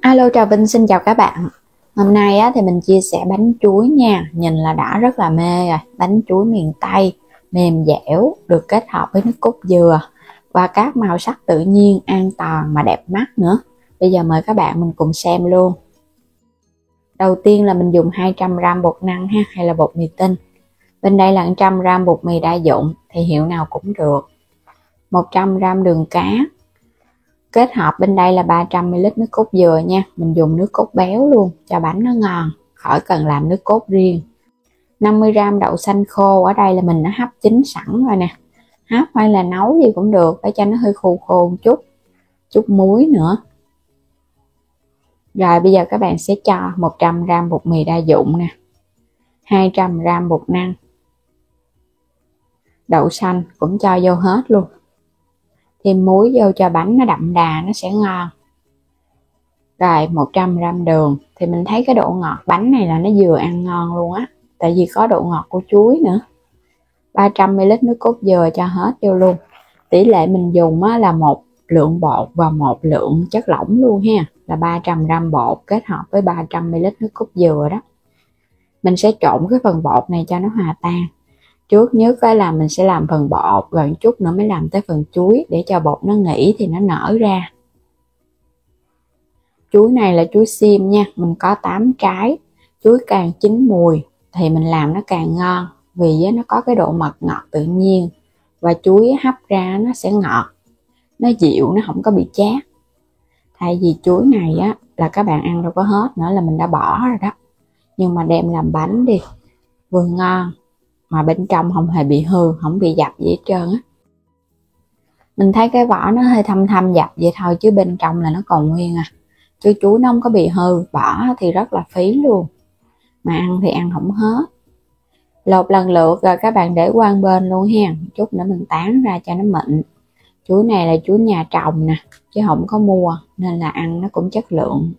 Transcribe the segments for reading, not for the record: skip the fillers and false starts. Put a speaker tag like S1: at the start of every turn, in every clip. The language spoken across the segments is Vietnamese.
S1: Alo, chào Vinh, xin chào các bạn. Hôm nay thì mình chia sẻ bánh chuối nha. Nhìn là đã rất là mê rồi. Bánh chuối miền Tây, mềm dẻo, được kết hợp với nước cốt dừa và các màu sắc tự nhiên, an toàn mà đẹp mắt nữa. Bây giờ mời các bạn mình cùng xem luôn. Đầu tiên là mình dùng 200g bột năng hay là bột mì tinh. Bên đây là 100g bột mì đa dụng thì hiệu nào cũng được. 100g đường cá. Kết hợp bên đây là 300ml nước cốt dừa nha. Mình dùng nước cốt béo luôn cho bánh nó ngon, khỏi cần làm nước cốt riêng. 50g đậu xanh khô. Ở đây là mình đã hấp chín sẵn rồi nè. Hấp hay là nấu gì cũng được, để cho nó hơi khô khô một chút muối nữa. Rồi bây giờ các bạn sẽ cho 100g bột mì đa dụng nè, 200g bột năng, đậu xanh cũng cho vô hết luôn. Thêm muối vô cho bánh nó đậm đà, nó sẽ ngon. Rồi 100g đường. Thì mình thấy cái độ ngọt bánh này là nó vừa ăn ngon luôn á, tại vì có độ ngọt của chuối nữa. 300ml nước cốt dừa cho hết vô luôn. Tỷ lệ mình dùng là 1 lượng bột và 1 lượng chất lỏng luôn ha, là 300g bột kết hợp với 300ml nước cốt dừa đó. Mình sẽ trộn cái phần bột này cho nó hòa tan. Trước nhất là mình sẽ làm phần bột, rồi chút nữa mới làm tới phần chuối, để cho bột nó nghỉ thì nó nở ra. Chuối này là chuối xiêm nha, mình có 8 trái. Chuối càng chín mùi thì mình làm nó càng ngon, vì nó có cái độ mật ngọt tự nhiên, và chuối hấp ra nó sẽ ngọt, nó dịu, nó không có bị chát. Thay vì chuối này là các bạn ăn đâu có hết nữa, là mình đã bỏ rồi đó. Nhưng mà đem làm bánh đi, vừa ngon mà bên trong không hề bị hư, không bị dập gì hết trơn á. Mình thấy cái vỏ nó hơi thâm thâm dập vậy thôi, chứ bên trong là nó còn nguyên à. Chứ chuối nó không có bị hư, bỏ thì rất là phí luôn, mà ăn thì ăn không hết. Lột lần lượt rồi các bạn để qua bên luôn ha, chút nữa mình tán ra cho nó mịn. Chuối này là chuối nhà trồng nè, chứ không có mua, nên là ăn nó cũng chất lượng.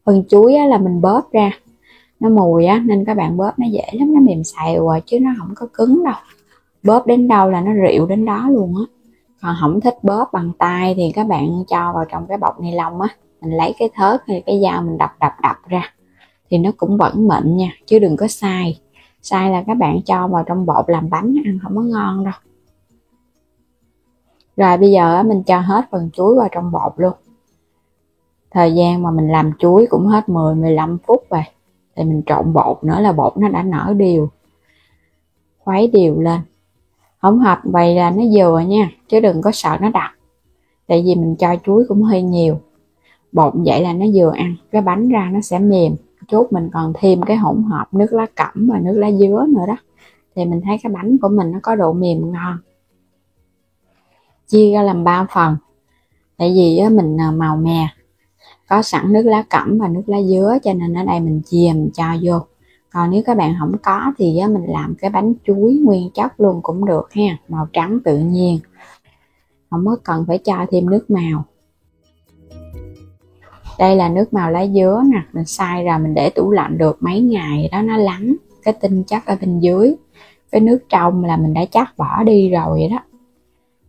S1: Phần chuối là mình bóp ra, nó mùi nên các bạn bóp nó dễ lắm, nó mềm xèo chứ nó không có cứng đâu. Bóp đến đâu là nó rịu đến đó luôn á. Còn không thích bóp bằng tay thì các bạn cho vào trong cái bọc ni lông mình lấy cái thớt hay cái dao mình đập ra thì nó cũng vẫn mịn nha, chứ đừng có sai là các bạn cho vào trong bột làm bánh ăn không có ngon đâu. Rồi bây giờ mình cho hết phần chuối vào trong bột luôn. Thời gian mà mình làm chuối cũng hết 10-15 phút rồi. Thì mình trộn bột nữa là bột nó đã nở đều, khuấy đều lên. Hỗn hợp vậy là nó vừa nha, chứ đừng có sợ nó đặc, tại vì mình cho chuối cũng hơi nhiều. Bột vậy là nó vừa ăn, cái bánh ra nó sẽ mềm. Chút mình còn thêm cái hỗn hợp nước lá cẩm và nước lá dứa nữa đó, thì mình thấy cái bánh của mình nó có độ mềm ngon. Chia ra làm 3 phần, tại vì mình màu mè, có sẵn nước lá cẩm và nước lá dứa, cho nên ở đây mình chia mình cho vô. Còn nếu các bạn không có thì mình làm cái bánh chuối nguyên chất luôn cũng được ha, màu trắng tự nhiên, không có cần phải cho thêm nước màu. Đây là nước màu lá dứa nè, mình xay ra mình để tủ lạnh được mấy ngày đó, nó lắng cái tinh chất ở bên dưới. Cái nước trong là mình đã chắc bỏ đi rồi vậy đó.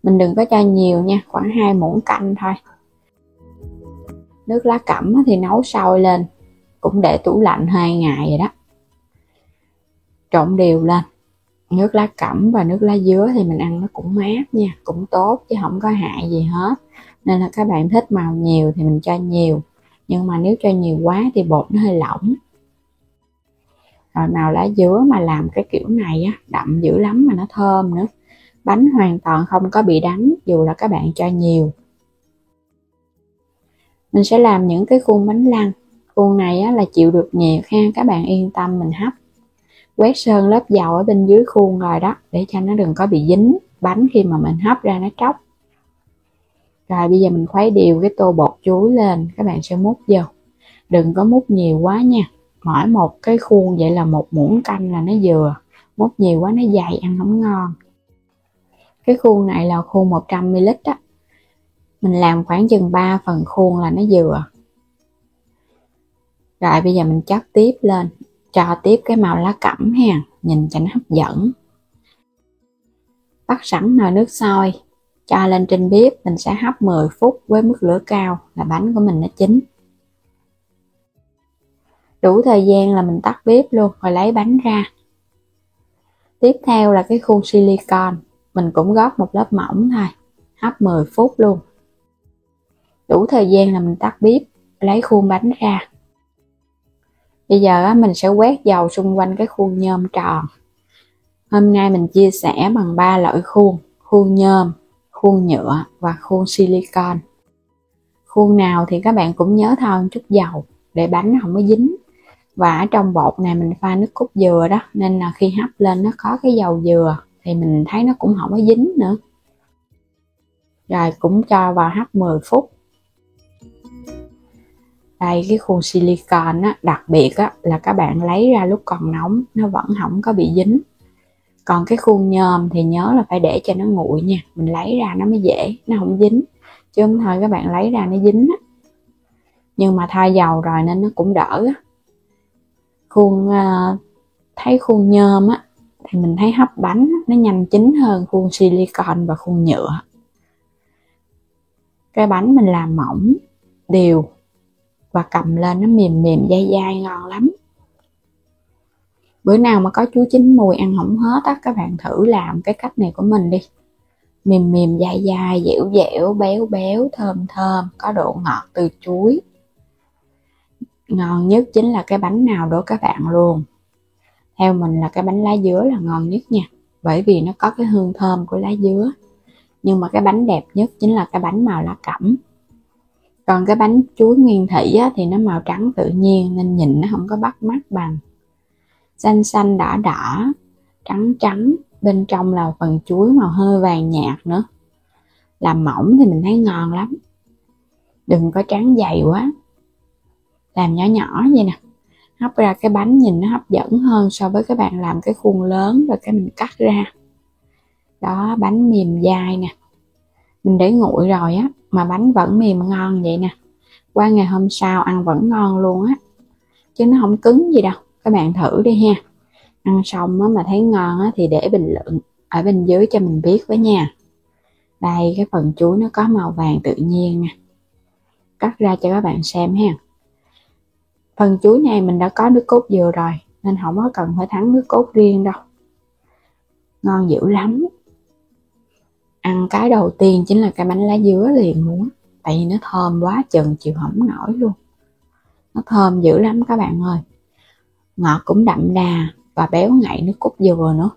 S1: Mình đừng có cho nhiều nha, khoảng 2 muỗng canh thôi. Nước lá cẩm thì nấu sôi lên, cũng để tủ lạnh 2 ngày vậy đó. Trộn đều lên. Nước lá cẩm và nước lá dứa thì mình ăn nó cũng mát nha, cũng tốt chứ không có hại gì hết. Nên là các bạn thích màu nhiều thì mình cho nhiều, nhưng mà nếu cho nhiều quá thì bột nó hơi lỏng. Rồi màu lá dứa mà làm cái kiểu này đậm dữ lắm mà nó thơm nữa. Bánh hoàn toàn không có bị đắng dù là các bạn cho nhiều. Mình sẽ làm những cái khuôn bánh lăng. Khuôn này là chịu được nhiệt ha, các bạn yên tâm mình hấp. Quét sơn lớp dầu ở bên dưới khuôn rồi đó, để cho nó đừng có bị dính bánh khi mà mình hấp ra nó tróc. Rồi bây giờ mình khuấy đều cái tô bột chuối lên, các bạn sẽ múc vô. Đừng có múc nhiều quá nha, mỗi một cái khuôn vậy là 1 muỗng canh là nó vừa. Múc nhiều quá nó dày ăn không ngon. Cái khuôn này là khuôn 100ml á, mình làm khoảng chừng 3 phần khuôn là nó vừa. Rồi bây giờ mình chất tiếp lên, cho tiếp cái màu lá cẩm ha, nhìn cho nó hấp dẫn. Bắt sẵn nồi nước sôi, Cho lên trên bếp, mình sẽ hấp 10 phút với mức lửa cao là bánh của mình nó chín. Đủ thời gian là mình tắt bếp luôn rồi lấy bánh ra. Tiếp theo là cái khuôn silicon, mình cũng gót một lớp mỏng thôi, hấp 10 phút luôn. Đủ thời gian là mình tắt bếp, lấy khuôn bánh ra. Bây giờ mình sẽ quét dầu xung quanh cái khuôn nhôm tròn. Hôm nay mình chia sẻ bằng 3 loại khuôn: khuôn nhôm, khuôn nhựa và khuôn silicon. Khuôn nào thì các bạn cũng nhớ thoa một chút dầu để bánh nó không có dính. Và ở trong bột này mình pha nước cốt dừa đó, nên là khi hấp lên nó có cái dầu dừa thì mình thấy nó cũng không có dính nữa. Rồi cũng cho vào hấp 10 phút. Đây, cái khuôn silicon á, đặc biệt á, là các bạn lấy ra lúc còn nóng nó vẫn không có bị dính. Còn cái khuôn nhôm thì nhớ là phải để cho nó nguội nha, mình lấy ra nó mới dễ, nó không dính, chứ không thôi các bạn lấy ra nó dính á. Nhưng mà thoa dầu rồi nên nó cũng đỡ á. Thấy khuôn nhôm á thì mình thấy hấp bánh nó nhanh chín hơn khuôn silicon và khuôn nhựa. Cái bánh mình làm mỏng, đều và cầm lên nó mềm mềm dai dai, ngon lắm. Bữa nào mà có chuối chín mùi ăn không hết á, các bạn thử làm cái cách này của mình đi. Mềm mềm dai dai, dẻo dẻo, béo béo, thơm thơm, có độ ngọt từ chuối. Ngon nhất chính là cái bánh nào đó các bạn luôn. Theo mình là cái bánh lá dứa là ngon nhất nha, bởi vì nó có cái hương thơm của lá dứa. Nhưng mà cái bánh đẹp nhất chính là cái bánh màu lá cẩm. Còn cái bánh chuối nguyên thủy á, thì nó màu trắng tự nhiên nên nhìn nó không có bắt mắt bằng. Xanh xanh đỏ đỏ, trắng trắng, bên trong là phần chuối màu hơi vàng nhạt nữa. Làm mỏng thì mình thấy ngon lắm. Đừng có trắng dày quá. Làm nhỏ nhỏ vậy nè, hấp ra cái bánh nhìn nó hấp dẫn hơn so với các bạn làm cái khuôn lớn rồi cái mình cắt ra. Đó, bánh mềm dai nè. Mình để nguội rồi á mà bánh vẫn mềm ngon vậy nè. Qua ngày hôm sau ăn vẫn ngon luôn á, chứ nó không cứng gì đâu. Các bạn thử đi ha. Ăn xong á mà thấy ngon á thì để bình luận ở bên dưới cho mình biết với nha. Đây, cái phần chuối nó có màu vàng tự nhiên nè. Cắt ra cho các bạn xem ha. Phần chuối này mình đã có nước cốt dừa rồi nên không có cần phải thắng nước cốt riêng đâu. Ngon dữ lắm. Ăn cái đầu tiên chính là cái bánh lá dứa liền luôn á, tại vì nó thơm quá chừng chịu không nổi luôn. Nó thơm dữ lắm các bạn ơi. Ngọt cũng đậm đà và béo ngậy nước cốt dừa nữa.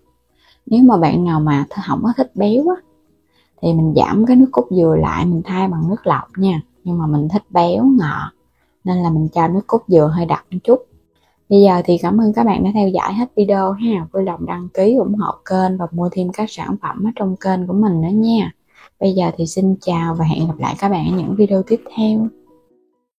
S1: Nếu mà bạn nào mà không có thích béo á thì mình giảm cái nước cốt dừa lại, mình thay bằng nước lọc nha. Nhưng mà mình thích béo ngọt nên là mình cho nước cốt dừa hơi đặc một chút. Bây giờ thì cảm ơn các bạn đã theo dõi hết video ha. Vui lòng đăng ký ủng hộ kênh và mua thêm các sản phẩm ở trong kênh của mình nữa nha. Bây giờ thì xin chào và hẹn gặp lại các bạn ở những video tiếp theo.